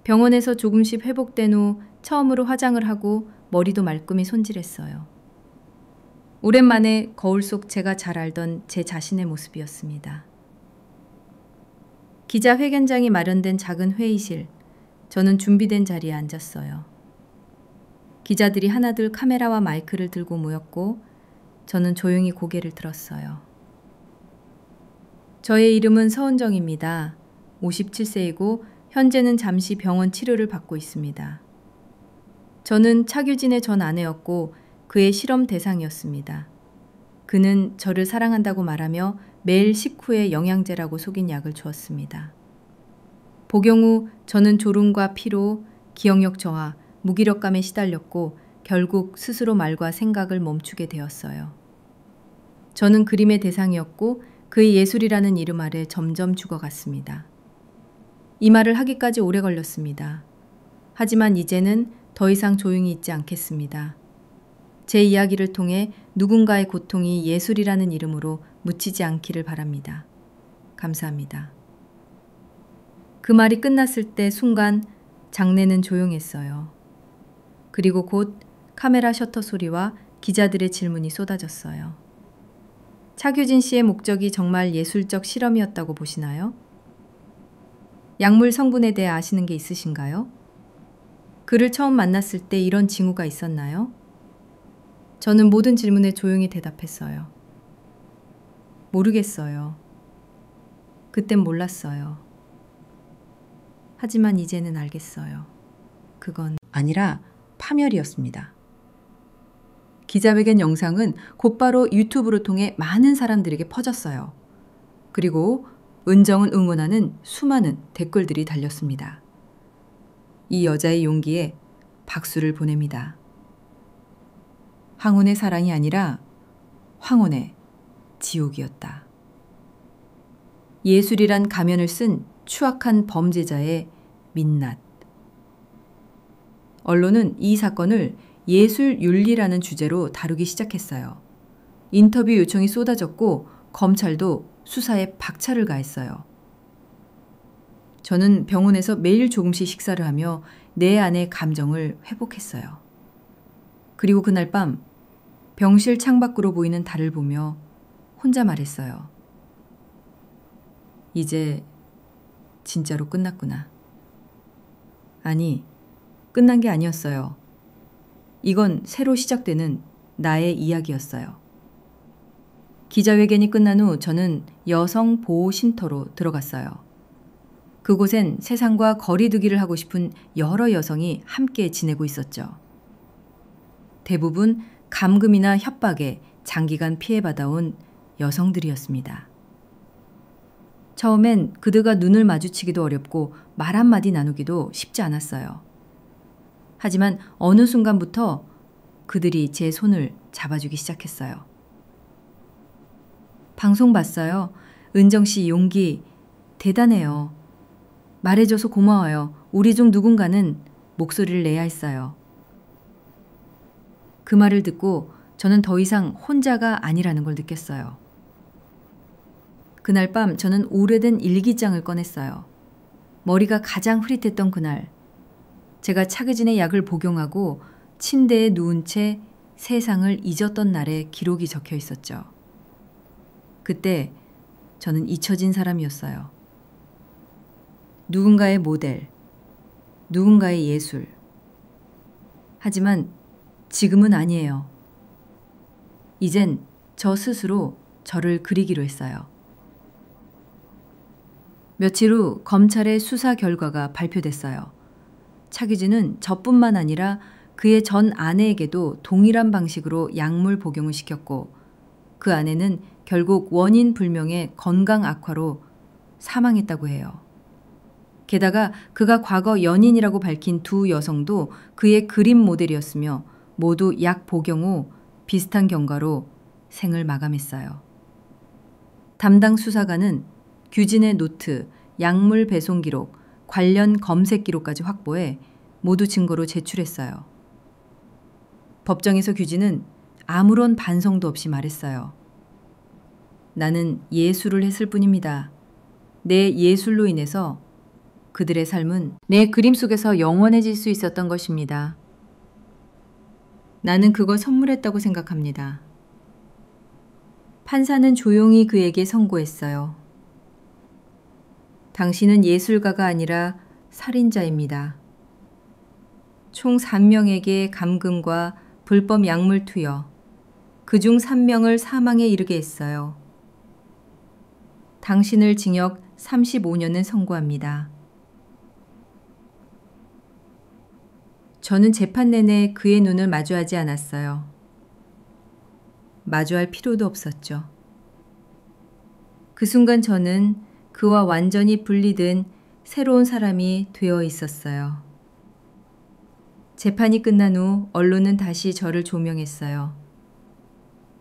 병원에서 조금씩 회복된 후 처음으로 화장을 하고 머리도 말끔히 손질했어요. 오랜만에 거울 속 제가 잘 알던 제 자신의 모습이었습니다. 기자회견장이 마련된 작은 회의실, 저는 준비된 자리에 앉았어요. 기자들이 하나둘 카메라와 마이크를 들고 모였고 저는 조용히 고개를 들었어요. 저의 이름은 서은정입니다. 57세이고 현재는 잠시 병원 치료를 받고 있습니다. 저는 차규진의 전 아내였고 그의 실험 대상이었습니다. 그는 저를 사랑한다고 말하며 매일 식후에 영양제라고 속인 약을 주었습니다. 복용 후 저는 졸음과 피로, 기억력 저하, 무기력감에 시달렸고 결국 스스로 말과 생각을 멈추게 되었어요. 저는 그림의 대상이었고 그의 예술이라는 이름 아래 점점 죽어갔습니다. 이 말을 하기까지 오래 걸렸습니다. 하지만 이제는 더 이상 조용히 있지 않겠습니다. 제 이야기를 통해 누군가의 고통이 예술이라는 이름으로 묻히지 않기를 바랍니다. 감사합니다. 그 말이 끝났을 때 순간 장내는 조용했어요. 그리고 곧 카메라 셔터 소리와 기자들의 질문이 쏟아졌어요. 차규진 씨의 목적이 정말 예술적 실험이었다고 보시나요? 약물 성분에 대해 아시는 게 있으신가요? 그를 처음 만났을 때 이런 징후가 있었나요? 저는 모든 질문에 조용히 대답했어요. 모르겠어요. 그땐 몰랐어요. 하지만 이제는 알겠어요. 그건 아니라 파멸이었습니다. 기자회견 영상은 곧바로 유튜브를 통해 많은 사람들에게 퍼졌어요. 그리고 은정을 응원하는 수많은 댓글들이 달렸습니다. 이 여자의 용기에 박수를 보냅니다. 항운의 사랑이 아니라 황혼의 지옥이었다. 예술이란 가면을 쓴 추악한 범죄자의 민낯. 언론은 이 사건을 예술윤리라는 주제로 다루기 시작했어요. 인터뷰 요청이 쏟아졌고 검찰도 수사에 박차를 가했어요. 저는 병원에서 매일 조금씩 식사를 하며 내 안의 감정을 회복했어요. 그리고 그날 밤 병실 창밖으로 보이는 달을 보며 혼자 말했어요. 이제 진짜로 끝났구나. 아니, 끝난 게 아니었어요. 이건 새로 시작되는 나의 이야기였어요. 기자회견이 끝난 후 저는 여성 보호 쉼터로 들어갔어요. 그곳엔 세상과 거리두기를 하고 싶은 여러 여성이 함께 지내고 있었죠. 대부분 감금이나 협박에 장기간 피해받아온 여성들이었습니다. 처음엔 그들과 눈을 마주치기도 어렵고 말 한마디 나누기도 쉽지 않았어요. 하지만 어느 순간부터 그들이 제 손을 잡아주기 시작했어요. 방송 봤어요. 은정 씨 용기 대단해요. 말해줘서 고마워요. 우리 중 누군가는 목소리를 내야 했어요. 그 말을 듣고 저는 더 이상 혼자가 아니라는 걸 느꼈어요. 그날 밤 저는 오래된 일기장을 꺼냈어요. 머리가 가장 흐릿했던 그날, 제가 차규진의 약을 복용하고 침대에 누운 채 세상을 잊었던 날의 기록이 적혀 있었죠. 그때 저는 잊혀진 사람이었어요. 누군가의 모델, 누군가의 예술. 하지만 지금은 아니에요. 이젠 저 스스로 저를 그리기로 했어요. 며칠 후 검찰의 수사 결과가 발표됐어요. 차규진은 저뿐만 아니라 그의 전 아내에게도 동일한 방식으로 약물 복용을 시켰고 그 아내는 결국 원인 불명의 건강 악화로 사망했다고 해요. 게다가 그가 과거 연인이라고 밝힌 두 여성도 그의 그림 모델이었으며 모두 약 복용 후 비슷한 경과로 생을 마감했어요. 담당 수사관은 규진의 노트, 약물 배송 기록, 관련 검색 기록까지 확보해 모두 증거로 제출했어요. 법정에서 규진은 아무런 반성도 없이 말했어요. 나는 예술을 했을 뿐입니다. 내 예술로 인해서 그들의 삶은 내 그림 속에서 영원해질 수 있었던 것입니다. 나는 그걸 선물했다고 생각합니다. 판사는 조용히 그에게 선고했어요. 당신은 예술가가 아니라 살인자입니다. 총 3명에게 감금과 불법 약물 투여, 그중 3명을 사망에 이르게 했어요. 당신을 징역 35년을 선고합니다. 저는 재판 내내 그의 눈을 마주하지 않았어요. 마주할 필요도 없었죠. 그 순간 저는 그와 완전히 분리된 새로운 사람이 되어 있었어요. 재판이 끝난 후 언론은 다시 저를 조명했어요.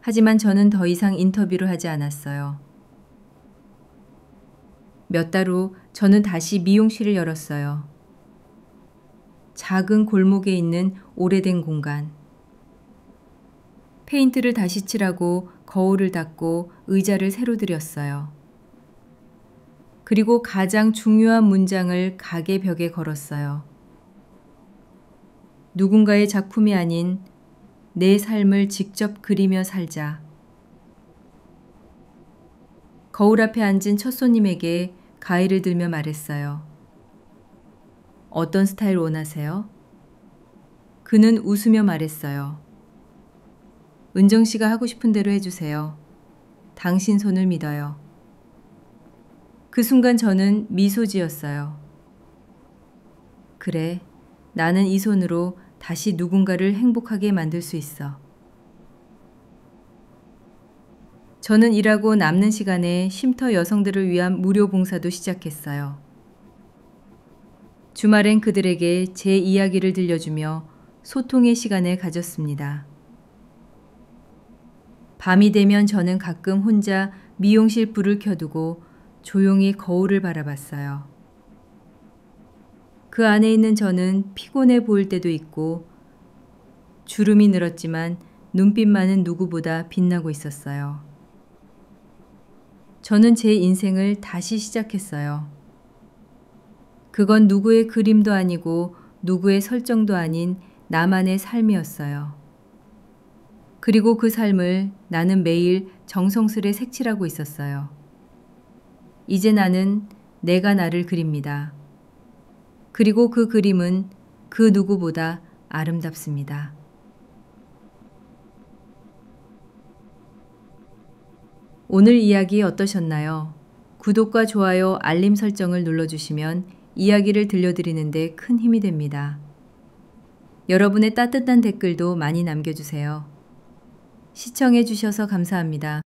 하지만 저는 더 이상 인터뷰를 하지 않았어요. 몇 달 후 저는 다시 미용실을 열었어요. 작은 골목에 있는 오래된 공간. 페인트를 다시 칠하고 거울을 닦고 의자를 새로 들였어요. 그리고 가장 중요한 문장을 가게 벽에 걸었어요. 누군가의 작품이 아닌 내 삶을 직접 그리며 살자. 거울 앞에 앉은 첫 손님에게 가위를 들며 말했어요. 어떤 스타일 원하세요? 그는 웃으며 말했어요. 은정 씨가 하고 싶은 대로 해주세요. 당신 손을 믿어요. 그 순간 저는 미소 지었어요. 그래, 나는 이 손으로 다시 누군가를 행복하게 만들 수 있어. 저는 일하고 남는 시간에 쉼터 여성들을 위한 무료 봉사도 시작했어요. 주말엔 그들에게 제 이야기를 들려주며 소통의 시간을 가졌습니다. 밤이 되면 저는 가끔 혼자 미용실 불을 켜두고 조용히 거울을 바라봤어요. 그 안에 있는 저는 피곤해 보일 때도 있고 주름이 늘었지만 눈빛만은 누구보다 빛나고 있었어요. 저는 제 인생을 다시 시작했어요. 그건 누구의 그림도 아니고 누구의 설정도 아닌 나만의 삶이었어요. 그리고 그 삶을 나는 매일 정성스레 색칠하고 있었어요. 이제 나는 내가 나를 그립니다. 그리고 그 그림은 그 누구보다 아름답습니다. 오늘 이야기 어떠셨나요? 구독과 좋아요, 알림 설정을 눌러주시면 이야기를 들려드리는데 큰 힘이 됩니다. 여러분의 따뜻한 댓글도 많이 남겨주세요. 시청해주셔서 감사합니다.